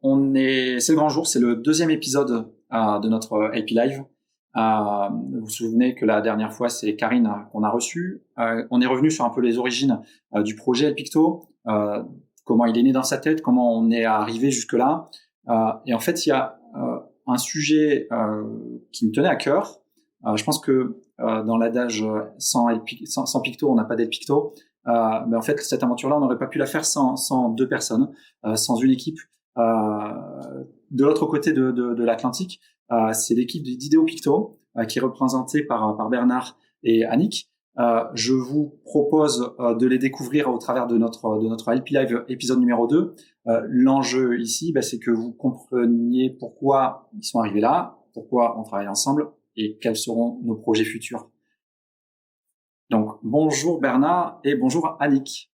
c'est le grand jour, c'est le deuxième épisode de notre LP Live. Vous vous souvenez que la dernière fois, c'est Karine qu'on a reçue. On est revenu sur un peu les origines du projet El Picto, comment il est né dans sa tête, comment on est arrivé jusque-là. Et en fait, il y a un sujet qui me tenait à cœur. Je pense que dans l'adage sans Picto, on n'a pas d'El Picto. Mais en fait, cette aventure-là, on n'aurait pas pu la faire sans deux personnes, sans une équipe. De l'autre côté de l'Atlantique, c'est l'équipe d'Idéo Picto qui est représentée par Bernard et Annick. Je vous propose de les découvrir au travers de notre LP Live épisode numéro 2. L'enjeu ici, c'est que vous compreniez pourquoi ils sont arrivés là, pourquoi on travaille ensemble et quels seront nos projets futurs. Donc, bonjour Bernard et bonjour Annick.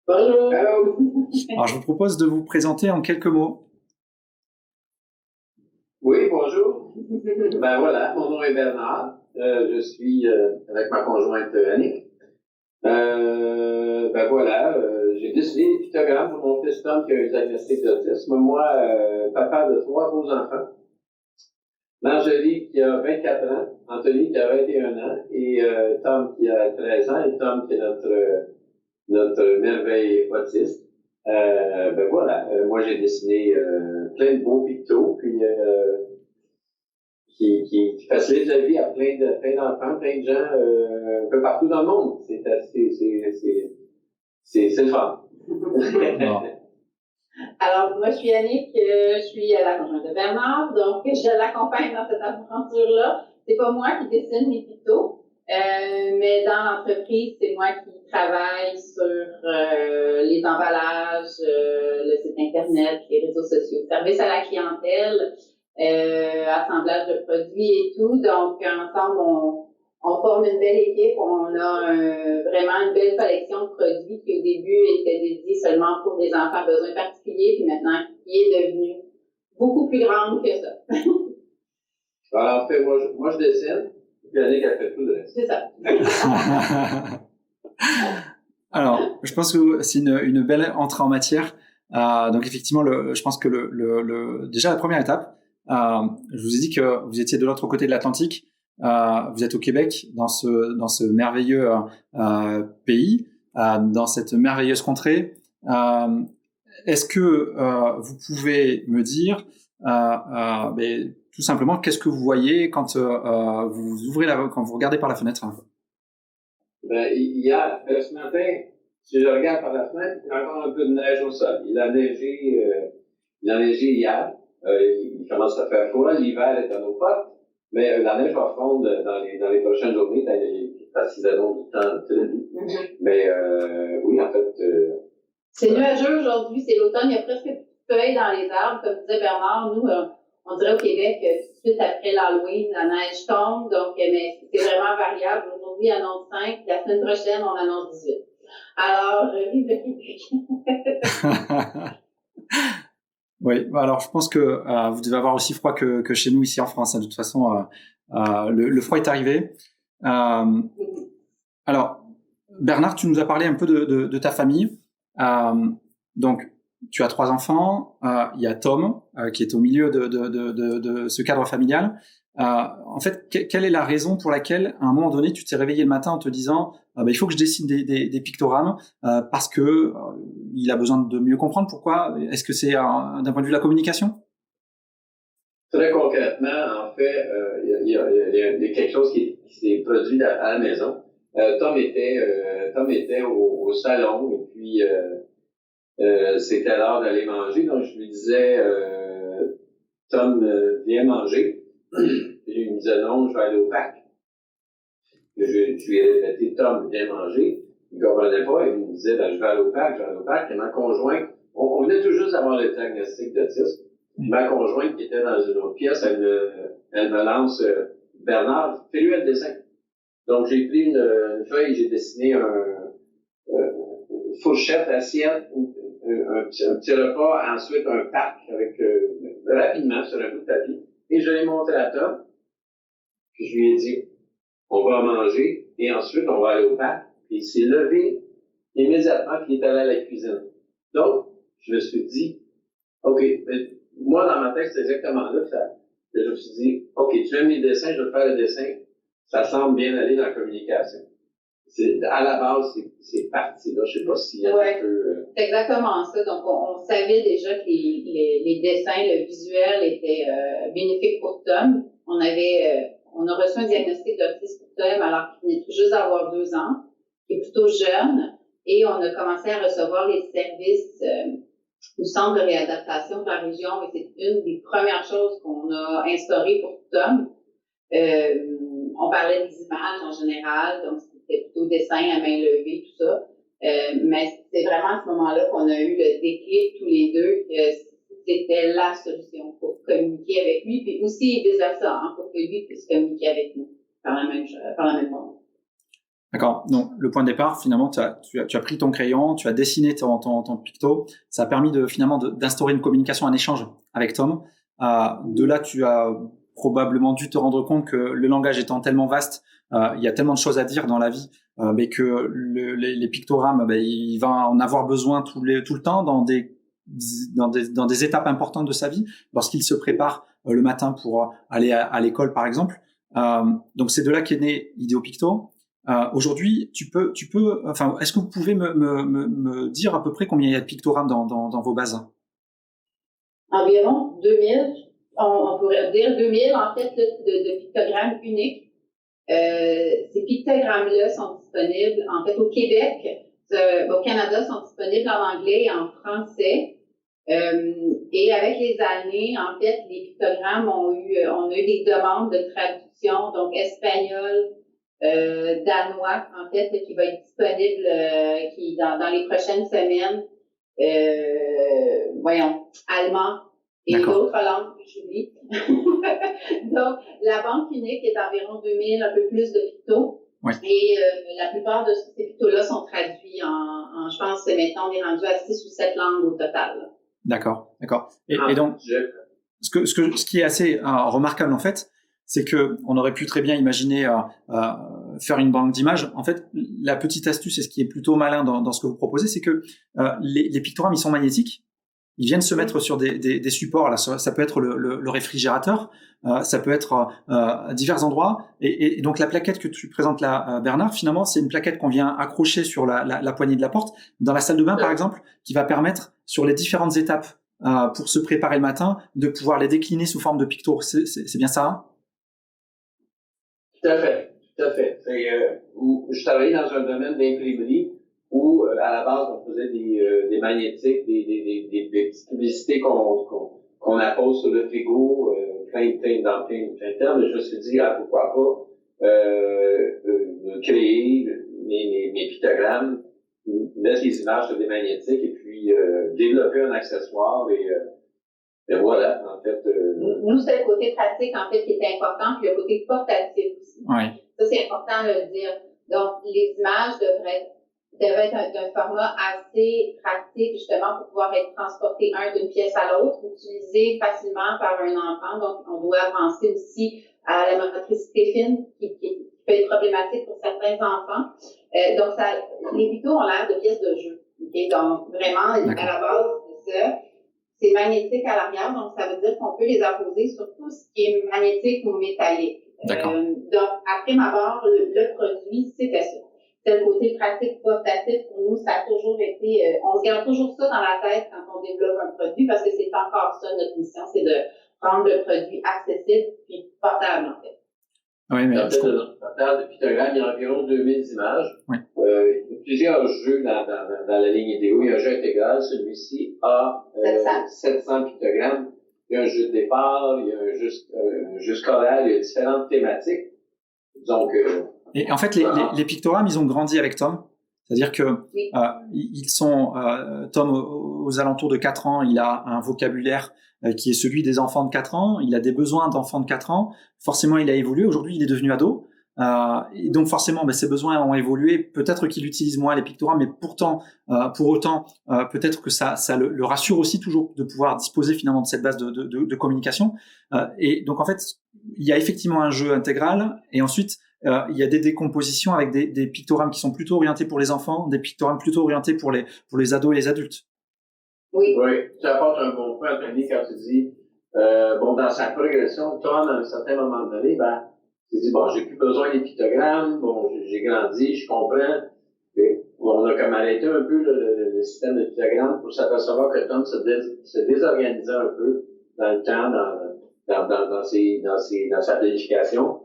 Bonjour. Alors, je vous propose de vous présenter en quelques mots. Oui, bonjour. Voilà, mon nom est Bernard. Je suis avec ma conjointe Annick. Voilà, j'ai dessiné des pictogrammes pour mon fils Tom qui a un diagnostic d'autisme. Moi, papa de 3 beaux enfants. Marjorie qui a 24 ans, Anthony qui a 21 ans et Tom qui a 13 ans et Tom qui est notre merveille autiste. Voilà, moi j'ai dessiné plein de beaux pictos puis qui facilitent la vie à plein d'enfants, plein de gens un peu partout dans le monde. C'est le fun. Alors, moi, je suis Annick, je suis la conjointe de Bernard, donc je l'accompagne dans cette aventure-là. C'est pas moi qui dessine mes pictos, mais dans l'entreprise, c'est moi qui travaille sur les emballages, le site Internet, les réseaux sociaux, service à la clientèle, assemblage de produits et tout. Donc, ensemble, on forme une belle équipe. On a vraiment une belle collection de produits qui, au début, était dédiée seulement pour des enfants à besoins particuliers, puis maintenant, qui est devenue beaucoup plus grande que ça. Alors, en fait, moi, je dessine, puis Annick, elle fait tout le reste. C'est ça. Alors, je pense que c'est une belle entrée en matière. Donc, effectivement, je pense que déjà, la première étape, je vous ai dit que vous étiez de l'autre côté de l'Atlantique. Vous êtes au Québec, dans ce merveilleux pays, dans cette merveilleuse contrée. Est-ce que vous pouvez me dire tout simplement qu'est-ce que vous voyez quand vous ouvrez quand vous regardez par la fenêtre? Ce matin, si je regarde par la fenêtre, il y a encore un peu de neige au sol. Il a neigé hier. Il commence à faire froid. L'hiver est à nos portes. Mais la neige va fondre dans les prochaines journées, parce qu'ils ont du temps toute la vie. Mais oui, en fait... c'est nuageux aujourd'hui, c'est l'automne, il y a presque plus de feuilles dans les arbres. Comme disait Bernard, nous, on dirait au Québec, tout de suite après l'Halloween, la neige tombe, donc mais c'est vraiment variable. Aujourd'hui, il annonce 5, la semaine prochaine, on annonce 18. Alors, vive le Québec! Oui, alors je pense que vous devez avoir aussi froid que chez nous ici en France. De toute façon, le froid est arrivé. Alors, Bernard, tu nous as parlé un peu de ta famille. Donc, tu as 3 enfants. Il y a Tom qui est au milieu de ce cadre familial. En fait, quelle est la raison pour laquelle, à un moment donné, tu t'es réveillé le matin en te disant il faut que je dessine des pictogrammes parce que il a besoin de mieux comprendre pourquoi. Est-ce que c'est d'un point de vue de la communication? Très concrètement, en fait, il y a quelque chose qui s'est produit à la maison. Tom était au salon et puis c'était l'heure d'aller manger, donc je lui disais Tom, viens manger. Puis il me disait non, je vais aller au parc. Je lui ai répété Tom, viens manger. Il ne comprenait pas, il me disait je vais aller au parc. Et ma conjointe, on venait tout juste d'avoir le diagnostic d'autisme. Ma conjointe qui était dans une autre pièce, elle me lance Bernard, fais-lui un dessin. Donc j'ai pris une feuille, j'ai dessiné une fourchette, assiette, un petit repas, ensuite un parc avec rapidement sur un bout de papier. Et je l'ai montré à Tom. Puis je lui ai dit, on va manger et ensuite on va aller au parc. Puis il s'est levé immédiatement puis il est allé à la cuisine. Donc, je me suis dit, OK. Mais moi, dans ma tête, c'est exactement là que je me suis dit, OK, tu aimes les dessins, je vais faire le dessin. Ça semble bien aller dans la communication. À la base, c'est parti là. Je sais pas s'il y a un peu... C'est exactement ça. Donc, on savait déjà que les dessins, le visuel était bénéfique pour Tom. On a reçu un diagnostic d'autisme pour Tom alors qu'il venait tout juste d'avoir 2 ans, qui est plutôt jeune, et on a commencé à recevoir les services du centre de réadaptation de la région, et c'est une des premières choses qu'on a instaurées pour Tom. On parlait des images en général, donc c'était plutôt dessin à main levée, tout ça. Mais c'est vraiment à ce moment-là qu'on a eu le déclic tous les deux que c'était la solution pour communiquer avec lui, puis aussi vice-versa, pour que lui puisse communiquer avec nous par la même forme. D'accord. Donc, le point de départ, finalement, tu as pris ton crayon, tu as dessiné ton picto. Ça a permis d'instaurer une communication, un échange avec Tom. De là, tu as probablement dû te rendre compte que le langage étant tellement vaste, il y a tellement de choses à dire dans la vie, mais que les pictogrammes, il va en avoir besoin tout le temps dans des étapes importantes de sa vie, lorsqu'il se prépare le matin pour aller à l'école, par exemple. Donc, c'est de là qu'est né Idéo Picto. Aujourd'hui, est-ce que vous pouvez me dire à peu près combien il y a de pictogrammes dans vos bases? Environ 2000. On pourrait dire 2000, en fait, de pictogrammes uniques. Ces pictogrammes-là sont disponibles, en fait, au Québec, au Canada, sont disponibles en anglais et en français. Et avec les années, en fait, les pictogrammes on a eu des demandes de traduction, donc espagnol, danois, en fait, qui va être disponible dans les prochaines semaines. Allemand et d'autres langues que j'oublie. Donc, la banque unique est d'environ 2000, un peu plus de pictos. Ouais. Et la plupart de ces pictos-là sont traduits je pense, maintenant, on est rendu à 6 ou 7 langues au total. Là. D'accord. Et donc, ce qui est assez remarquable, en fait, c'est que on aurait pu très bien imaginer faire une banque d'images. En fait, la petite astuce et ce qui est plutôt malin dans ce que vous proposez, c'est que les pictogrammes, ils sont magnétiques. Ils viennent se mettre sur des supports. Là, ça peut être le réfrigérateur, ça peut être divers endroits. Et donc la plaquette que tu présentes là, Bernard, finalement, c'est une plaquette qu'on vient accrocher sur la poignée de la porte dans la salle de bain, par exemple, qui va permettre sur les différentes étapes pour se préparer le matin de pouvoir les décliner sous forme de pictos. C'est bien ça, hein? Tout à fait. Je travaillais dans un domaine d'imprimerie où, à la base, on faisait des magnétiques, des petites publicités qu'on appose sur le frigo, plein de termes. Je me suis dit, pourquoi pas créer mes pictogrammes, mettre les images sur des magnétiques et puis développer un accessoire et voilà, en fait. Nous, c'est le côté pratique, en fait, qui était important, puis le côté portatif aussi. Ouais. Ça, c'est important de le dire. Donc, les images devraient être d'un format assez pratique, justement, pour pouvoir être transporté d'une pièce à l'autre, utilisé facilement par un enfant. Donc, on doit penser aussi à la motricité fine, qui peut être problématique pour certains enfants. Donc, les pictos ont l'air de pièces de jeu. Okay? Donc, vraiment, à la base de ça, c'est magnétique à l'arrière, donc ça veut dire qu'on peut les apposer sur tout ce qui est magnétique ou métallique. Donc, après ma barre, le produit, c'était ça. C'est le côté pratique, portatif. Pour nous, ça a toujours été... on se garde toujours ça dans la tête quand on développe un produit, parce que c'est encore ça, notre mission, c'est de rendre le produit accessible puis portable, en fait. Oui, mais en fait, de pictogrammes, il y a environ 2000 images. Oui. Il y a plusieurs jeux dans la ligne idéo. Il y a un jeu intégral, celui-ci a 700 pictogrammes. Il y a un jeu de départ, il y a un jeu scolaire, il y a différentes thématiques. Donc, et en fait, les pictogrammes, ils ont grandi avec Tom. C'est-à-dire que ils sont Tom aux alentours de 4 ans, il a un vocabulaire qui est celui des enfants de 4 ans, il a des besoins d'enfants de 4 ans. Forcément, il a évolué. Aujourd'hui, il est devenu ado. Et donc forcément, ses besoins ont évolué. Peut-être qu'il utilise moins les pictogrammes, mais pour autant, peut-être que ça le rassure aussi toujours de pouvoir disposer finalement de cette base de communication. Et donc en fait, il y a effectivement un jeu intégral, et ensuite il y a des décompositions avec des pictogrammes qui sont plutôt orientés pour les enfants, des pictogrammes plutôt orientés pour les ados et les adultes. Oui. Oui, tu apportes un bon point, Anthony, quand tu dis, dans sa progression, Tom, à un certain moment donné, tu dis, j'ai plus besoin des pictogrammes, j'ai grandi, je comprends. Et on a comme arrêté un peu le système de pictogrammes pour s'apercevoir que Tom se désorganisait un peu dans le temps, dans sa planification.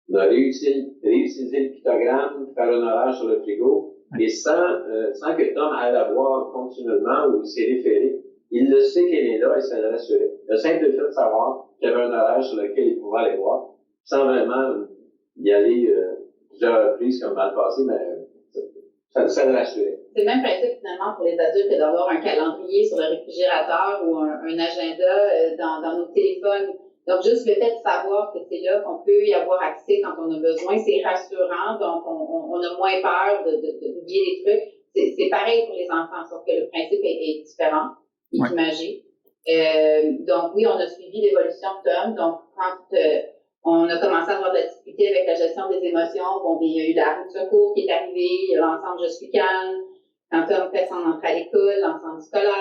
On a réutilisé le pictogramme, faire un horaire sur le frigo, et sans que Tom aille la voir continuellement ou s'y référer. Il le sait qu'elle est là et ça le rassurait. Le simple fait de savoir qu'il y avait un horaire sur lequel il pouvait aller voir, sans vraiment y aller plusieurs reprises comme dans le passé, mais ça le rassurait. C'est le même principe finalement pour les adultes que d'avoir un calendrier sur le réfrigérateur ou un agenda dans nos téléphones. Donc, juste le fait de savoir que c'est là qu'on peut y avoir accès quand on a besoin, c'est rassurant. Donc, on a moins peur d'oublier des trucs. C'est pareil pour les enfants, sauf que le principe est différent, est imagé. Donc, oui, on a suivi l'évolution de Tom. Donc, quand on a commencé à avoir de la difficulté avec la gestion des émotions, il y a eu la route de secours qui est arrivée, il y a l'ensemble Je suis calme. Quand Tom fait son entrée à l'école, l'ensemble scolaire,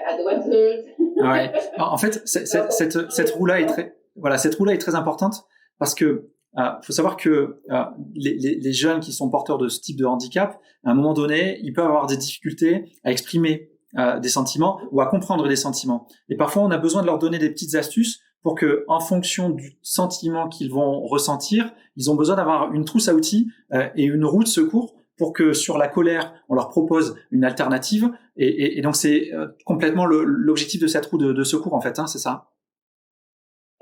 ado adulte. Ouais. En fait, cette roue-là est très importante parce que faut savoir que les jeunes qui sont porteurs de ce type de handicap, à un moment donné, ils peuvent avoir des difficultés à exprimer des sentiments ou à comprendre des sentiments. Et parfois, on a besoin de leur donner des petites astuces pour que, en fonction du sentiment qu'ils vont ressentir, ils ont besoin d'avoir une trousse à outils et une roue de secours pour que sur la colère, on leur propose une alternative. Et donc, c'est complètement l'objectif de cette roue de secours, en fait, hein, c'est ça?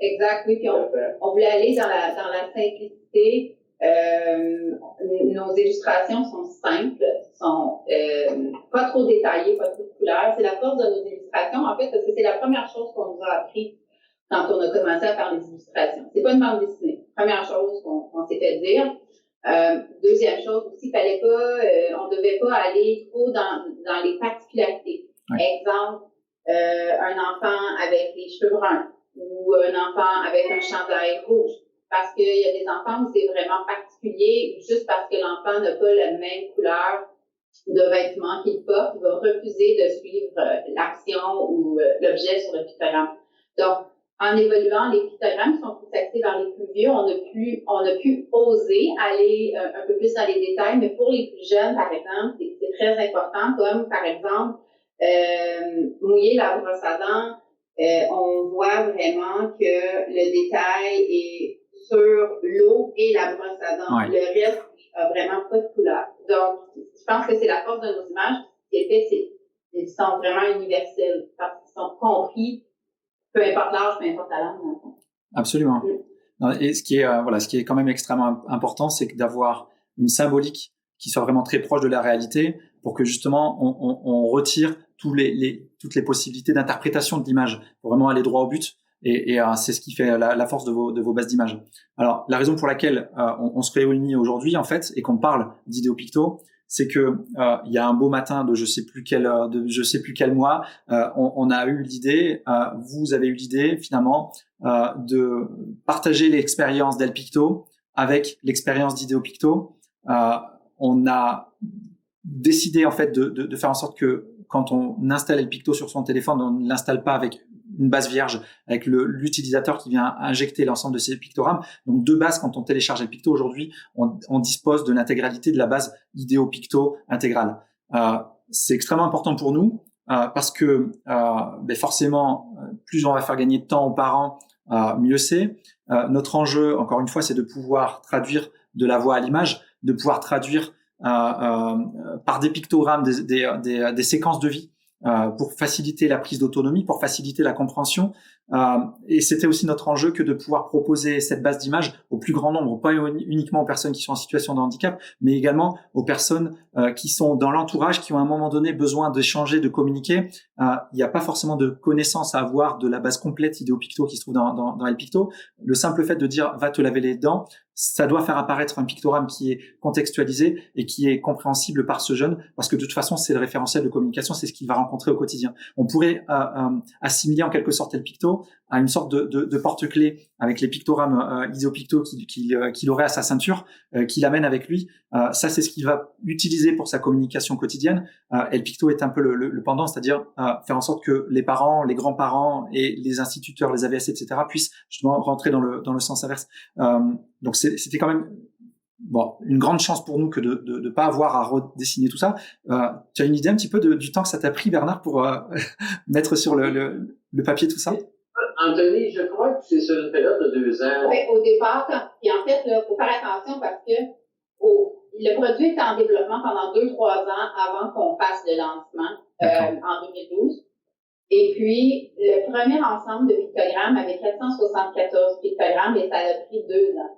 Exact, oui. Puis on voulait aller dans la simplicité. Nos illustrations sont simples, sont pas trop détaillées, pas trop de couleurs. C'est la force de nos illustrations, en fait, parce que c'est la première chose qu'on nous a appris quand on a commencé à faire les illustrations. C'est pas une bande dessinée. Première chose qu'on s'est fait dire. Deuxième chose aussi, fallait pas, on devait pas aller trop dans les particularités. Ouais. Exemple, un enfant avec les cheveux bruns ou un enfant avec un chandail rouge. Parce qu'il y a des enfants où c'est vraiment particulier, juste parce que l'enfant n'a pas la même couleur de vêtements qu'il porte, il va refuser de suivre l'action ou l'objet sur le pictogramme. Donc, en évoluant, les pictogrammes sont plus axés vers les plus vieux. On a pu oser aller un peu plus dans les détails, mais pour les plus jeunes, par exemple, c'est très important, comme par exemple, mouiller la brosse à dents. On voit vraiment que le détail est sur l'eau et la brosse à dents. Ouais. Le reste a vraiment pas de couleur. Donc, je pense que c'est la force de nos images. Ce qui est fait, ils sont vraiment universels parce qu'ils sont compris. Peu importe l'âge, peu importe la langue. Absolument. Et ce qui est quand même extrêmement important, c'est d'avoir une symbolique qui soit vraiment très proche de la réalité pour que justement on retire toutes les possibilités d'interprétation de l'image pour vraiment aller droit au but. Et c'est ce qui fait la force de vos bases d'images. Alors, la raison pour laquelle on se réunit aujourd'hui, en fait, et qu'on parle d'idéo picto, c'est que il y a un beau matin de je sais plus quel mois, on a eu l'idée, vous avez eu l'idée finalement de partager l'expérience d'El Picto avec l'expérience d'Idéo Picto. On a décidé en fait de faire en sorte que quand on installe El Picto sur son téléphone, on ne l'installe pas avec une base vierge avec l'utilisateur qui vient injecter l'ensemble de ces pictogrammes. Donc, de base, quand on télécharge El Picto aujourd'hui, on dispose de l'intégralité de la base Idéo Picto intégrale. C'est extrêmement important pour nous parce que forcément, plus on va faire gagner de temps aux parents, mieux c'est. Notre enjeu, encore une fois, c'est de pouvoir traduire de la voix à l'image, de pouvoir traduire par des pictogrammes des séquences de vie. Pour faciliter la prise d'autonomie, pour faciliter la compréhension. Et c'était aussi notre enjeu que de pouvoir proposer cette base d'images au plus grand nombre, pas uniquement aux personnes qui sont en situation de handicap, mais également aux personnes qui sont dans l'entourage, qui ont à un moment donné besoin d'échanger, de communiquer. Il n'y a pas forcément de connaissances à avoir de la base complète Idéo Picto qui se trouve dans El Picto. Le simple fait de dire « va te laver les dents », ça doit faire apparaître un pictogramme qui est contextualisé et qui est compréhensible par ce jeune, parce que de toute façon, c'est le référentiel de communication, c'est ce qu'il va rencontrer au quotidien. On pourrait assimiler en quelque sorte El Picto Picto a une sorte de porte-clés avec les pictogrammes Isopicto qu'il aurait à sa ceinture, qu'il amène avec lui. Ça, c'est ce qu'il va utiliser pour sa communication quotidienne. Et le Picto est un peu le pendant, c'est-à-dire faire en sorte que les parents, les grands-parents et les instituteurs, les AVS, etc., puissent justement rentrer dans le sens inverse. Donc c'était quand même une grande chance pour nous que de pas avoir à redessiner tout ça. Tu as une idée un petit peu du temps que ça t'a pris, Bernard, pour mettre sur le papier tout ça? Anthony, je crois que c'est sur une période de 2 ans. Oui, au départ, puis en fait, il faut faire attention parce que le produit était en développement pendant 2-3 ans avant qu'on fasse le lancement en 2012. Et puis, le premier ensemble de pictogrammes avait 474 pictogrammes et ça a pris 2 ans.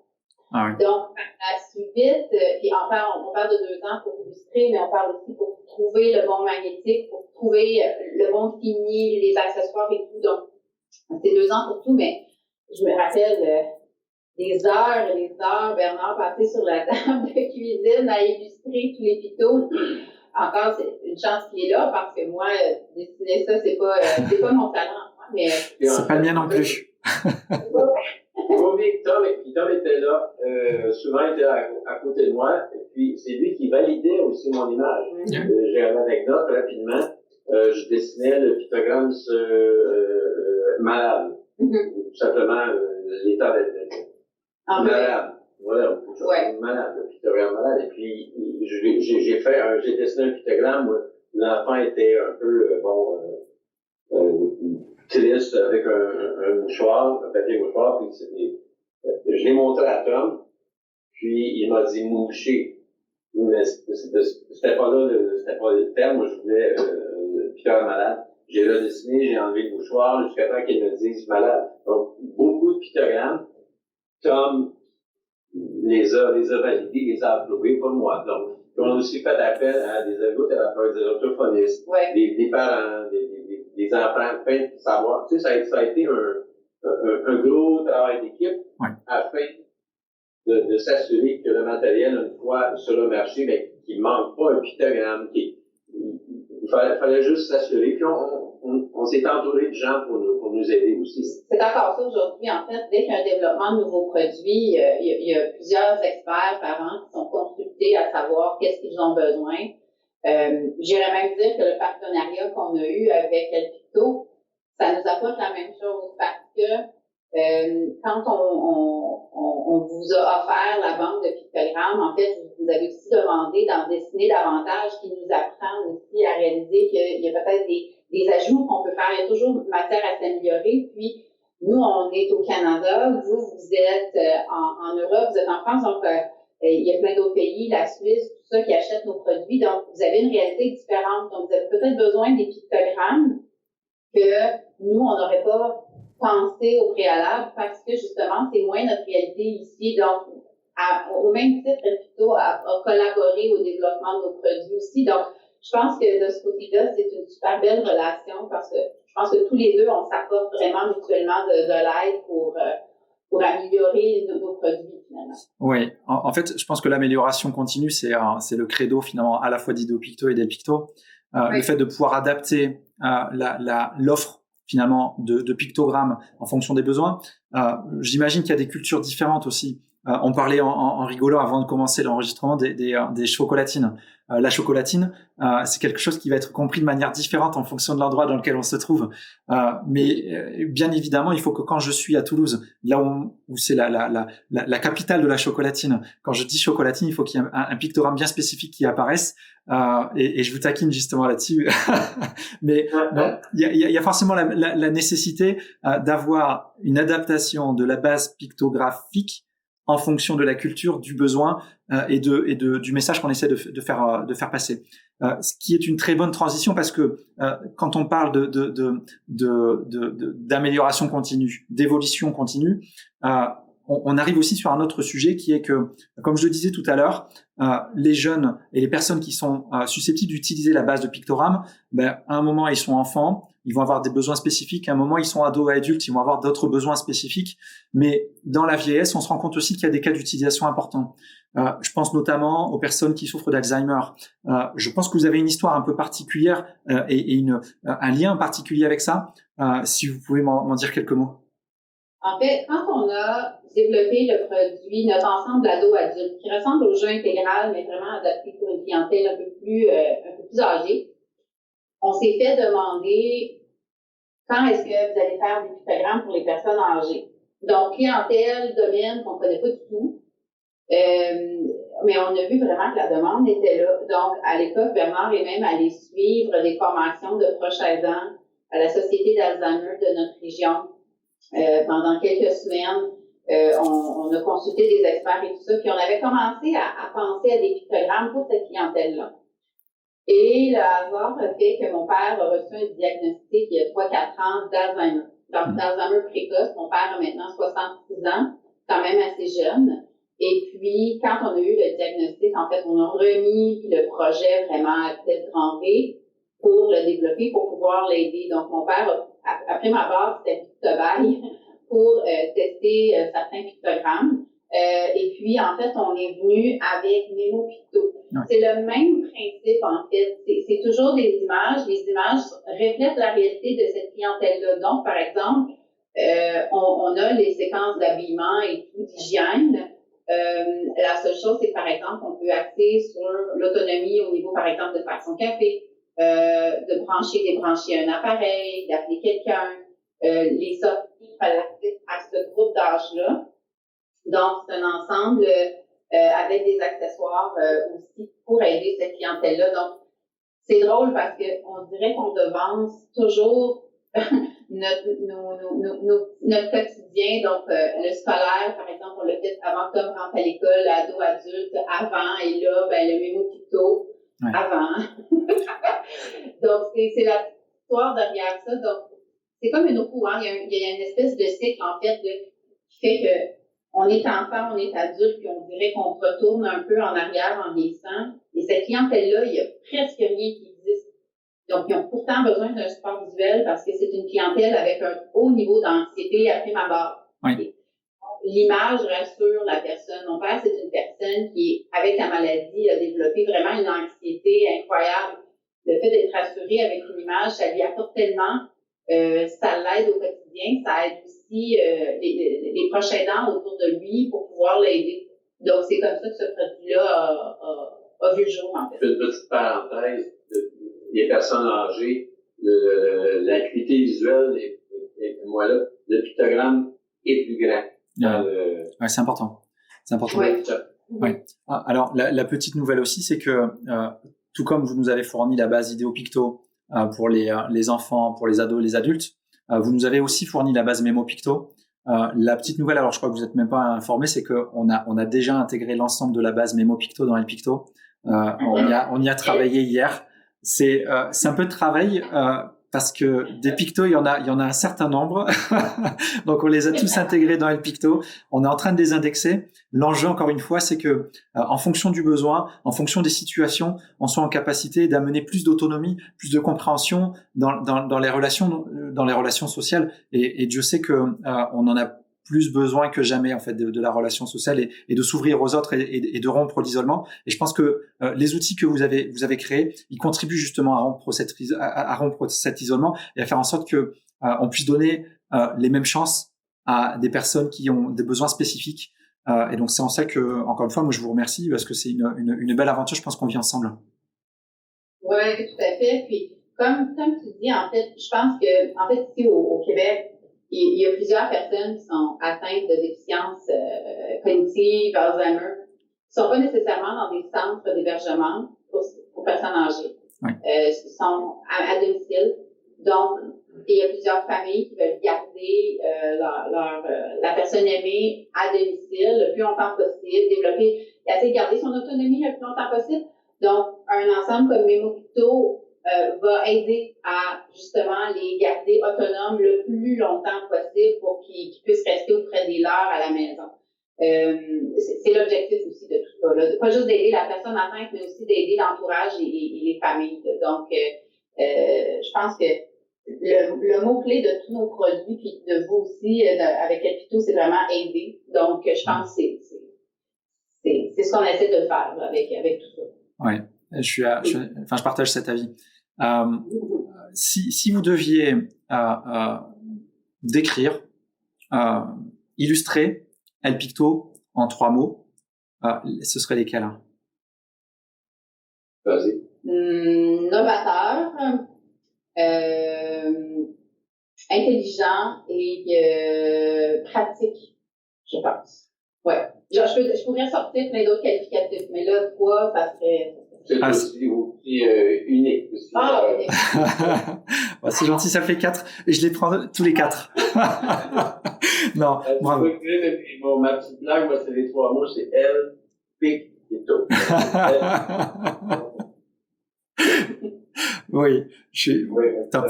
Ah oui. Donc, à la suite, puis on parle de 2 ans pour illustrer, mais on parle aussi pour trouver le bon magnétique, pour trouver le bon fini, les accessoires et tout. Donc, c'est 2 ans pour tout, mais je me rappelle des heures et des heures, Bernard passé sur la table de cuisine à illustrer tous les pictos. Encore, c'est une chance qu'il est là parce que moi, dessiner ça, c'est pas mon talent. Mais c'est pas le mien non plus. Oui, Tom était là, souvent il était à côté de moi, et puis c'est lui qui validait aussi mon image. J'ai une anecdote rapidement. Je dessinais le pictogramme malade, tout simplement l'état d'être malade. Voilà, malade, le pictogramme malade. Et puis j'ai dessiné un pictogramme où l'enfant était un peu triste avec un mouchoir, un papier mouchoir, puis je l'ai montré à Tom, puis il m'a dit moucher. Mais c'était pas le terme, moi je voulais pictogramme malade. J'ai redessiné, j'ai enlevé le mouchoir jusqu'à temps qu'il me dise malade. Donc, beaucoup de pictogrammes, Tom les a validés, les a approuvés, pas moi. Donc, on a aussi fait appel à des ergothérapeutes, des orthophonistes, des parents, des enfants, afin de savoir. Tu sais, ça a été un gros travail d'équipe afin de s'assurer que le matériel, une fois sur le marché, mais qu'il ne manque pas un pictogramme. Il fallait juste s'assurer. Puis on s'est entouré de gens pour nous aider aussi. C'est encore ça aujourd'hui. En fait, dès qu'il y a un développement de nouveaux produits, il y a plusieurs experts parents qui sont consultés à savoir qu'est-ce qu'ils ont besoin. J'irais même dire que le partenariat qu'on a eu avec El Picto, ça nous apporte la même chose parce que quand on vous a offert la banque de pictogrammes, en fait, vous avez aussi demandé d'en dessiner davantage, qui nous apprend aussi à réaliser qu'il y a peut-être des ajouts qu'on peut faire. Il y a toujours matière à s'améliorer. Puis, nous, on est au Canada. Vous êtes en Europe, vous êtes en France. Donc, il y a plein d'autres pays, la Suisse, tout ça, qui achètent nos produits. Donc, vous avez une réalité différente. Donc, vous avez peut-être besoin des pictogrammes que nous, on n'aurait pas pensé au préalable parce que, justement, c'est moins notre réalité ici. Donc, au même titre, El Picto a collaboré au développement de nos produits aussi. Donc, je pense que de ce côté-là, c'est une super belle relation parce que je pense que tous les deux, on s'apporte vraiment mutuellement de l'aide pour améliorer nos produits, finalement. Oui, en fait, je pense que l'amélioration continue, c'est le credo, finalement, à la fois d'Isopicto et d'El Picto. Le fait de pouvoir adapter l'offre finalement de pictogrammes en fonction des besoins. J'imagine qu'il y a des cultures différentes aussi. On parlait en rigolant avant de commencer l'enregistrement des chocolatines. La chocolatine, c'est quelque chose qui va être compris de manière différente en fonction de l'endroit dans lequel on se trouve. Mais bien évidemment, il faut que quand je suis à Toulouse, là où c'est la capitale de la chocolatine, quand je dis chocolatine, il faut qu'il y ait un pictogramme bien spécifique qui apparaisse. Et je vous taquine justement là-dessus. Mais il y a forcément la nécessité d'avoir une adaptation de la base pictographique en fonction de la culture, du besoin et du message qu'on essaie de faire passer. Ce qui est une très bonne transition parce que quand on parle d'amélioration continue, d'évolution continue, on arrive aussi sur un autre sujet qui est que, comme je le disais tout à l'heure, les jeunes et les personnes qui sont susceptibles d'utiliser la base de pictogramme, à un moment ils sont enfants, ils vont avoir des besoins spécifiques, à un moment ils sont ados et adultes, ils vont avoir d'autres besoins spécifiques, mais dans la vieillesse, on se rend compte aussi qu'il y a des cas d'utilisation importants. Je pense notamment aux personnes qui souffrent d'Alzheimer. Je pense que vous avez une histoire un peu particulière et un lien particulier avec ça. Si vous pouvez m'en dire quelques mots. En fait, quand on a développé le produit, notre ensemble ado-adulte, qui ressemble au jeu intégral, mais vraiment adapté pour une clientèle un peu plus âgée, on s'est fait demander quand est-ce que vous allez faire des pictogrammes pour les personnes âgées. Donc, clientèle, domaine qu'on ne connaît pas du tout. Mais on a vu vraiment que la demande était là. Donc, à l'époque, Bernard est même allé suivre des formations de proches aidants à la Société d'Alzheimer de notre région. Pendant quelques semaines, on a consulté des experts et tout ça, puis on avait commencé à penser à des pictogrammes pour cette clientèle-là. Et le hasard a fait que mon père a reçu un diagnostic il y a 3-4 ans d'Alzheimer. Donc, d'Alzheimer précoce, mon père a maintenant 66 ans, quand même assez jeune. Et puis, quand on a eu le diagnostic, en fait, on a remis le projet vraiment à tête grand V pour le développer, pour pouvoir l'aider. Donc, mon père, après ma base, c'était cobaye pour tester certains pictogrammes. Et puis, en fait, on est venu avec MemoPicto. Ouais. C'est le même principe, en fait. C'est toujours des images. Les images reflètent la réalité de cette clientèle-là. Donc, par exemple, on a les séquences d'habillement et tout, d'hygiène. La seule chose, c'est que, par exemple, on peut axer sur l'autonomie au niveau, par exemple, de faire son café, de débrancher un appareil, d'appeler quelqu'un, les sorties relatives à ce groupe d'âge-là. Donc, c'est un ensemble avec des accessoires aussi pour aider cette clientèle-là. Donc, c'est drôle parce qu'on dirait qu'on devance toujours notre quotidien. Donc, le scolaire, par exemple, on l'a fait avant que Tom rentre à l'école, ado, adulte, avant, et là, le MemoPicto, ouais. Avant. Donc, c'est la histoire derrière ça. Donc, c'est comme une roue, hein. Il y a une espèce de cycle, en fait, qui fait que on est enfant, on est adulte, puis on dirait qu'on retourne un peu en arrière en vieillissant. Et cette clientèle-là, il y a presque rien qui existe. Donc, ils ont pourtant besoin d'un support visuel parce que c'est une clientèle avec un haut niveau d'anxiété à prime abord. Oui. L'image rassure la personne. Mon père, c'est une personne qui, avec la maladie, a développé vraiment une anxiété incroyable. Le fait d'être rassuré avec une image, ça lui apporte tellement, ça l'aide au quotidien, ça aide aussi les proches aidants autour de lui pour pouvoir l'aider. Donc, c'est comme ça que ce produit-là a vu le jour, en fait. Une petite parenthèse, les personnes âgées, l'acuité visuelle est moins là. Le pictogramme est plus grand. Ouais, c'est important. C'est important. Ouais. Ouais. Alors, la petite nouvelle aussi, c'est que tout comme vous nous avez fourni la base IdeoPicto pour les enfants, pour les ados, les adultes, vous nous avez aussi fourni la base MemoPicto. La petite nouvelle, alors je crois que vous n'êtes même pas informé, c'est qu'on a déjà intégré l'ensemble de la base MemoPicto dans LPicto. On y a travaillé hier. C'est un peu de travail parce que des pictos, il y en a un certain nombre. Donc on les a tous intégrés dans LPicto. On est en train de les indexer. L'enjeu, encore une fois, c'est que en fonction du besoin, en fonction des situations, on soit en capacité d'amener plus d'autonomie, plus de compréhension dans les relations sociales. Et Dieu sait que on en a plus besoin que jamais en fait de la relation sociale et de s'ouvrir aux autres et de rompre l'isolement. Et je pense que les outils que vous avez créés, ils contribuent justement à rompre cet isolement et à faire en sorte que on puisse donner les mêmes chances à des personnes qui ont des besoins spécifiques. Et donc c'est en ça que, encore une fois, moi je vous remercie parce que c'est une belle aventure. Je pense qu'on vit ensemble. Ouais, tout à fait. Puis comme tu dis, en fait, je pense que en fait ici au Québec, il y a plusieurs personnes qui sont atteintes de déficience cognitive, Alzheimer, qui sont pas nécessairement dans des centres d'hébergement pour personnes âgées. Oui. Ils sont à domicile. Donc, il y a plusieurs familles qui veulent garder la personne aimée à domicile le plus longtemps possible, essayer de garder son autonomie le plus longtemps possible. Donc, un ensemble comme MemoPicto va aider à justement les garder autonomes le plus longtemps possible pour qu'ils puissent rester auprès des leurs à la maison. C'est l'objectif aussi de tout ça, là. Pas juste d'aider la personne atteinte, mais aussi d'aider l'entourage et les familles, là. Donc, je pense que le mot-clé de tous nos produits, puis de vous aussi, avec Epito, c'est vraiment aider. Donc, je pense que c'est ce qu'on essaie de faire là, avec tout ça. Oui, je partage cet avis. Si vous deviez décrire, illustrer El Picto en 3 mots, ce serait lesquels? Vas-y. Novateur, intelligent et pratique, je pense. Ouais. Genre, je pourrais sortir plein d'autres qualificatifs, mais là, 3, ça serait... C'est aussi unique. Aussi. Unique. C'est gentil, ça fait 4. Et je les prends tous les 4. Non, bravo. Ma petite blague, moi, c'est les 3 mots, c'est El Picto. Oui, oui, top.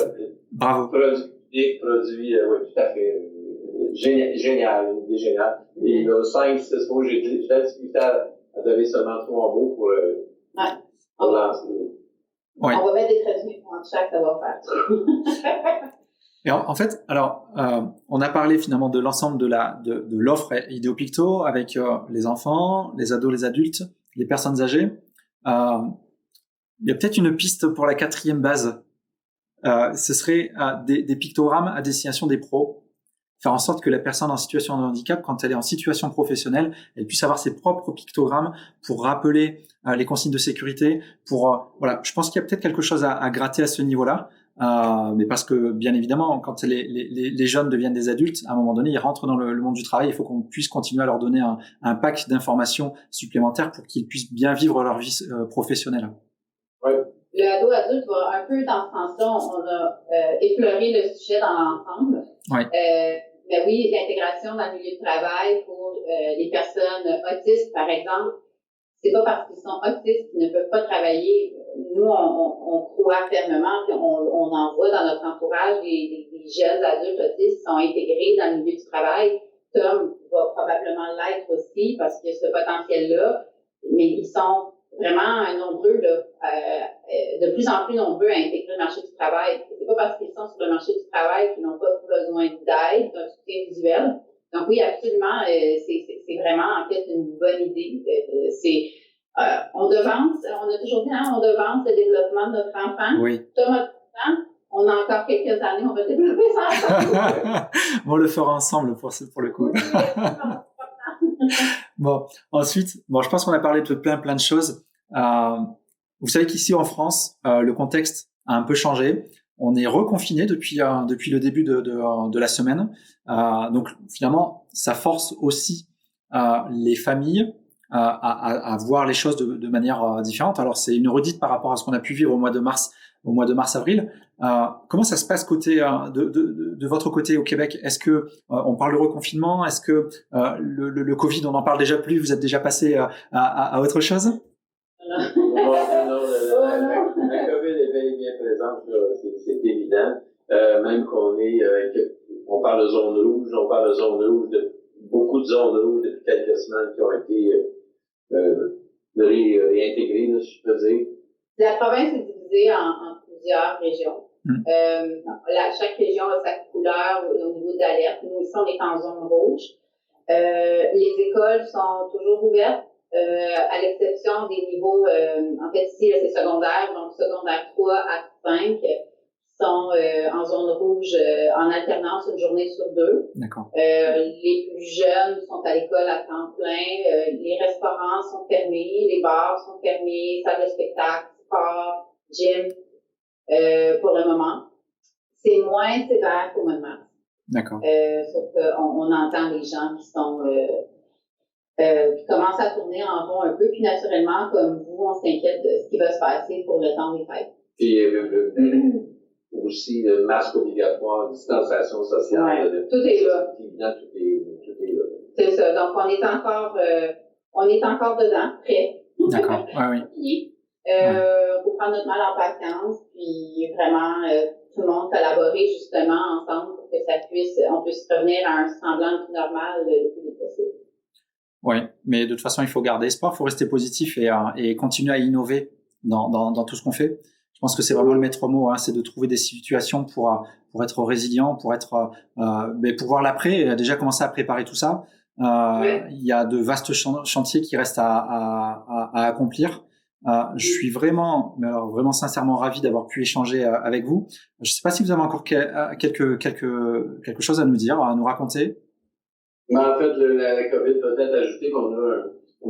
Bravo. Produit, oui, tout à fait. Génial, une idée géniale. Et là, 5, 6 mots, j'ai dit, la difficulté à donner seulement 3 mots pour lancer. Ouais. On va mettre des traits d'union entre chaque, ça va faire. Et en fait, alors, on a parlé finalement de l'ensemble de l'offre Idéo Picto avec les enfants, les ados, les adultes, les personnes âgées. Il y a peut-être une piste pour la 4e base. Ce serait des pictogrammes à destination des pros. Faire en sorte que la personne en situation de handicap, quand elle est en situation professionnelle, elle puisse avoir ses propres pictogrammes pour rappeler les consignes de sécurité. Voilà, je pense qu'il y a peut-être quelque chose à gratter à ce niveau-là. Mais parce que, bien évidemment, quand les jeunes deviennent des adultes, à un moment donné, ils rentrent dans le monde du travail. Il faut qu'on puisse continuer à leur donner un pack d'informations supplémentaires pour qu'ils puissent bien vivre leur vie professionnelle. Ouais. Le ado adulte va un peu dans ce sens-là. On a effleuré le sujet dans l'ensemble. Ouais. Mais oui, l'intégration dans le milieu de travail pour les personnes autistes, par exemple, c'est pas parce qu'ils sont autistes qu'ils ne peuvent pas travailler. Nous, on croit fermement, puis on en voit dans notre entourage des jeunes adultes autistes qui sont intégrés dans le milieu du travail. Tom va probablement l'être aussi parce qu'il y a ce potentiel-là, mais ils sont vraiment nombreux, là, de plus en plus nombreux à intégrer le marché du travail. C'est pas parce qu'ils sont sur le marché du travail qu'ils n'ont pas besoin d'aide, d'un soutien visuel. Donc oui, absolument, c'est vraiment en fait une bonne idée. On a toujours dit, on devance le développement de notre enfant. Oui. Thomas, on a encore quelques années, on va développer ça ensemble. On le fera ensemble pour le coup. Bon, ensuite, je pense qu'on a parlé de plein de choses. Vous savez qu'ici en France, le contexte a un peu changé. On est reconfiné depuis le début de la semaine. Donc finalement, ça force aussi les familles à voir les choses de manière différente. Alors c'est une redite par rapport à ce qu'on a pu vivre au mois de mars-avril. Comment ça se passe côté de votre côté au Québec? Est-ce que on parle de reconfinement? Est-ce que le Covid, on n'en parle déjà plus? Vous êtes déjà passé à autre chose? Non, la COVID est bel et bien présente, c'est évident. Même on parle de zone rouge, beaucoup de zones rouges depuis quelques semaines qui ont été réintégrées, si je peux dire. La province est divisée en plusieurs régions. Chaque région a sa couleur au niveau d'alerte. Nous, ici, on est en zone rouge. Les écoles sont toujours ouvertes, à l'exception des niveaux, en fait, ici, c'est secondaire, donc secondaire 3 à 5 sont en zone rouge en alternance une journée sur 2. D'accord. Les plus jeunes sont à l'école à temps plein. Les restaurants sont fermés, les bars sont fermés, salles de spectacle, sport, gym, pour le moment. C'est moins sévère qu'au mois de mars. D'accord. Sauf qu'on entend les gens qui sont qui commencent à tourner en rond un peu, puis naturellement, comme vous, on s'inquiète de ce qui va se passer pour le temps des fêtes. Et aussi le masque obligatoire, distanciation sociale. Ouais, tout est là. Évidemment, tout est là. C'est ça. Donc, on est encore dedans, prêt. D'accord. Ouais, oui. Pour prendre notre mal en patience, puis vraiment tout le monde collaborer justement ensemble pour que on puisse revenir à un semblant plus normal le plus vite possible. Ouais, mais de toute façon, il faut garder espoir, il faut rester positif et continuer à innover dans tout ce qu'on fait. Je pense que c'est vraiment le maître mot, hein, c'est de trouver des situations pour être résilient, pour voir l'après, et déjà commencer à préparer tout ça. Il y a de vastes chantiers qui restent à accomplir. Je suis vraiment, mais alors vraiment sincèrement ravi d'avoir pu échanger avec vous. Je ne sais pas si vous avez encore quelque chose à nous dire, à nous raconter. Mais en fait, la COVID peut-être ajouter qu'on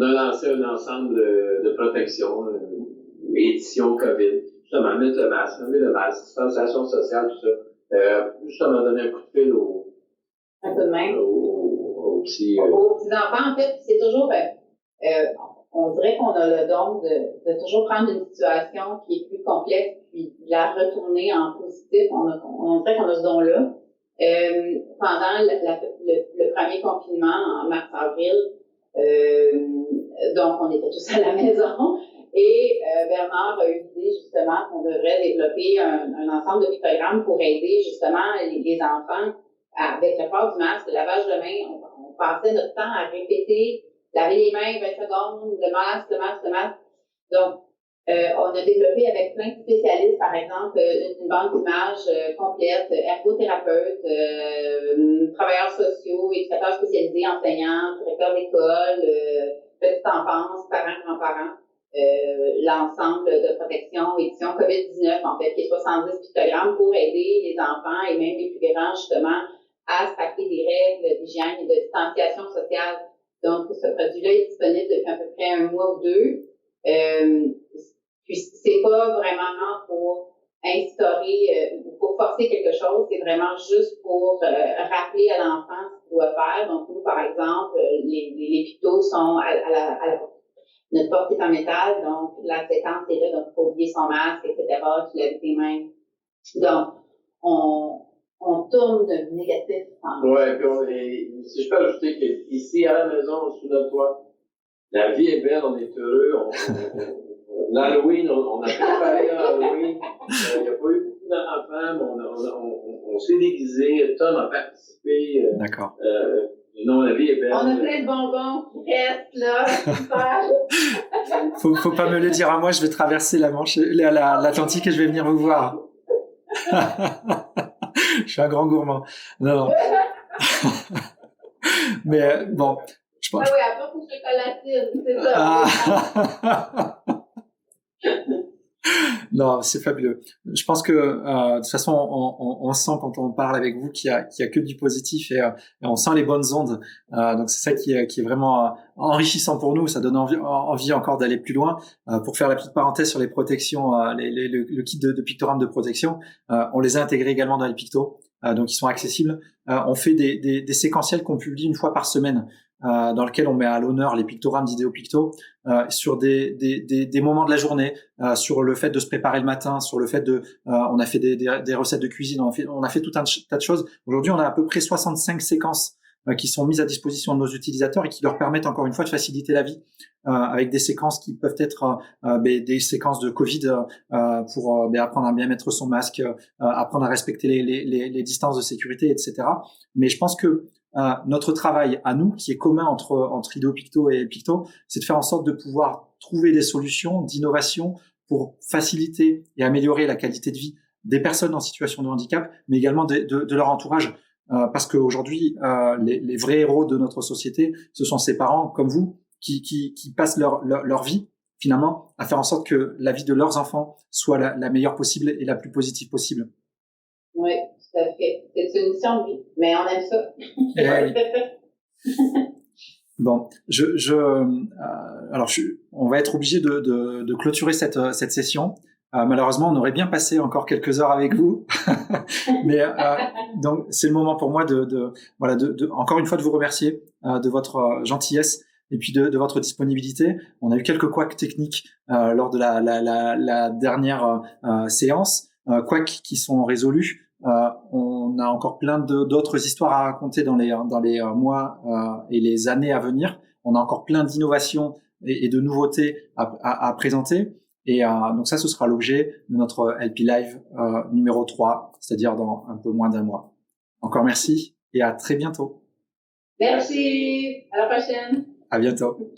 a lancé un ensemble de protection, édition COVID, justement, mettre le masque, enlever le masque, distanciation sociale, tout ça. Justement, donner un coup de fil un peu de main. Aux petits enfants, en fait, c'est toujours, on dirait qu'on a le don de toujours prendre une situation qui est plus complexe puis de la retourner en positif. On dirait qu'on a ce don-là. Pendant le premier confinement en mars-avril, donc on était tous à la maison et Bernard a eu l'idée justement qu'on devrait développer un ensemble de pictogrammes pour aider justement les enfants avec le port du masque, le lavage de main. On passait notre temps à répéter, laver les mains 20 secondes, le masque. Donc, on a développé avec plein de spécialistes, par exemple, une banque d'images complète, ergothérapeutes, travailleurs sociaux, éducateurs spécialisés, enseignants, directeurs d'école, petite enfance, parents, grands-parents, l'ensemble de protection, édition COVID-19, en fait, qui est 70 pictogrammes pour aider les enfants et même les plus grands, justement, à respecter des règles d'hygiène et de distanciation sociale. Donc, ce produit-là est disponible depuis à peu près 1 mois ou 2. Puis c'est pas vraiment pour instaurer ou pour forcer quelque chose, c'est vraiment juste pour rappeler à l'enfant ce qu'il doit faire. Donc nous, par exemple, les pictos sont à la porte. Notre porte est en métal, donc la séquence est là, donc il faut oublier son masque, etc. Tu laves tes mains. Donc, on tourne de négatif en puis si je peux ajouter qu'ici, à la maison, sous notre toit, la vie est belle, on est heureux, l'Halloween, on a préparé l'Halloween. Il n'y a pas eu beaucoup d'enfants, mais on s'est déguisé. Tom a participé. D'accord. Non, la vie est belle. On a plein de bonbons qui restent là. Super. Faut pas me le dire à moi, je vais traverser l'Atlantique et je vais venir vous voir. Je suis un grand gourmand. Non. Mais bon. Oui, après pour chocolatine, c'est ça. Non, c'est fabuleux. Je pense que de toute façon, on sent quand on parle avec vous qu'il y a que du positif et on sent les bonnes ondes. Donc c'est ça qui est vraiment enrichissant pour nous. Ça donne envie encore d'aller plus loin. Pour faire la petite parenthèse sur les protections, le kit de pictogrammes de protection, on les a intégrés également dans les pictos, donc ils sont accessibles. On fait des séquentiels qu'on publie 1 fois par semaine. Dans lequel on met à l'honneur les pictogrammes d'Idéopicto sur des moments de la journée, sur le fait de se préparer le matin, sur le fait on a fait des recettes de cuisine, on a fait tout un tas de choses. Aujourd'hui, on a à peu près 65 séquences qui sont mises à disposition de nos utilisateurs et qui leur permettent encore une fois de faciliter la vie, avec des séquences qui peuvent être des séquences de Covid pour apprendre à bien mettre son masque, apprendre à respecter les distances de sécurité, etc. Mais je pense que notre travail à nous, qui est commun entre Idéopicto et Picto, c'est de faire en sorte de pouvoir trouver des solutions d'innovation pour faciliter et améliorer la qualité de vie des personnes en situation de handicap, mais également de leur entourage. Parce qu'aujourd'hui, les vrais héros de notre société, ce sont ces parents comme vous qui passent leur vie finalement à faire en sorte que la vie de leurs enfants soit la meilleure possible et la plus positive possible. Oui, tout à fait. C'est une mission de vie, mais on aime ça. Bon, on va être obligé de clôturer cette session. Malheureusement, on aurait bien passé encore quelques heures avec vous, mais donc c'est le moment pour moi de encore une fois de vous remercier de votre gentillesse et puis de votre disponibilité. On a eu quelques couacs techniques lors de la dernière séance, couacs qui sont résolus. On a encore plein d'autres histoires à raconter dans les mois et les années à venir. On a encore plein d'innovations et de nouveautés à présenter. Et donc ça, ce sera l'objet de notre LP Live numéro 3, c'est-à-dire dans un peu moins d'1 mois. Encore merci et à très bientôt. Merci. À la prochaine. À bientôt.